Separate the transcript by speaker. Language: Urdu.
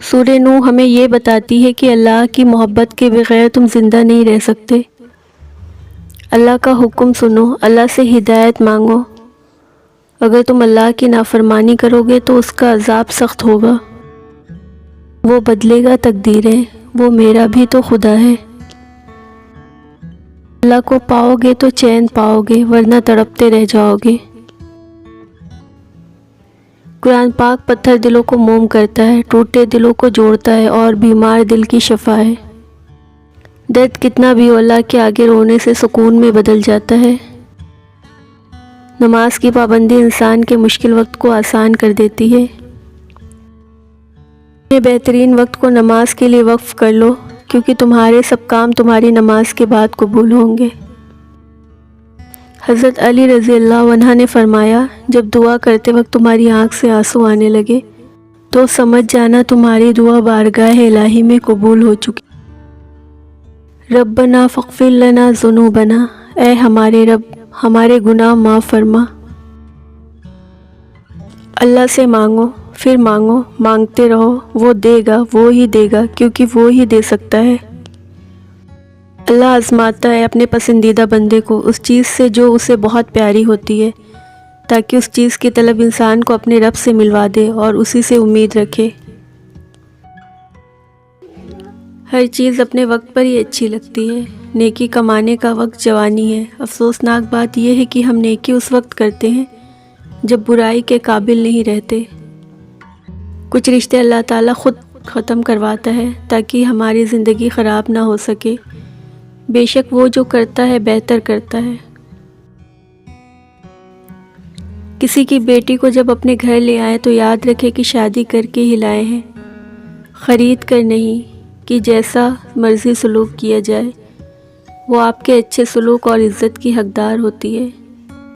Speaker 1: سورہ نوح ہمیں یہ بتاتی ہے کہ اللہ کی محبت کے بغیر تم زندہ نہیں رہ سکتے۔ اللہ کا حکم سنو، اللہ سے ہدایت مانگو۔ اگر تم اللہ کی نافرمانی کرو گے تو اس کا عذاب سخت ہوگا۔ وہ بدلے گا تقدیریں، وہ میرا بھی تو خدا ہے۔ اللہ کو پاؤ گے تو چین پاؤ گے، ورنہ تڑپتے رہ جاؤ گے۔ قرآن پاک پتھر دلوں کو موم کرتا ہے، ٹوٹے دلوں کو جوڑتا ہے اور بیمار دل کی شفا ہے۔ درد کتنا بھی ہو، اللہ کے آگے رونے سے سکون میں بدل جاتا ہے۔ نماز کی پابندی انسان کے مشکل وقت کو آسان کر دیتی ہے۔ یہ بہترین وقت کو نماز کے لیے وقف کر لو، کیونکہ تمہارے سب کام تمہاری نماز کے بعد قبول ہوں گے۔ حضرت علی رضی اللہ عنہ نے فرمایا، جب دعا کرتے وقت تمہاری آنکھ سے آنسو آنے لگے تو سمجھ جانا تمہاری دعا بارگاہ الہی میں قبول ہو چکی۔ ربنا فاغفر لنا ذنوبنا، اے ہمارے رب ہمارے گناہ معاف فرما۔ اللہ سے مانگو، پھر مانگو، مانگتے رہو، وہ دے گا، وہ ہی دے گا، کیونکہ وہ ہی دے سکتا ہے۔ اللہ آزماتا ہے اپنے پسندیدہ بندے کو اس چیز سے جو اسے بہت پیاری ہوتی ہے، تاکہ اس چیز کی طلب انسان کو اپنے رب سے ملوا دے اور اسی سے امید رکھے۔ ہر چیز اپنے وقت پر ہی اچھی لگتی ہے۔ نیکی کمانے کا وقت جوانی ہے۔ افسوسناک بات یہ ہے کہ ہم نیکی اس وقت کرتے ہیں جب برائی کے قابل نہیں رہتے۔ کچھ رشتے اللہ تعالیٰ خود ختم کرواتا ہے تاکہ ہماری زندگی خراب نہ ہو سکے۔ بے شک وہ جو کرتا ہے بہتر کرتا ہے۔ کسی کی بیٹی کو جب اپنے گھر لے آئیں تو یاد رکھے کہ شادی کر کے ہی لائے ہیں، خرید کر نہیں کہ جیسا مرضی سلوک کیا جائے۔ وہ آپ کے اچھے سلوک اور عزت کی حقدار ہوتی ہے۔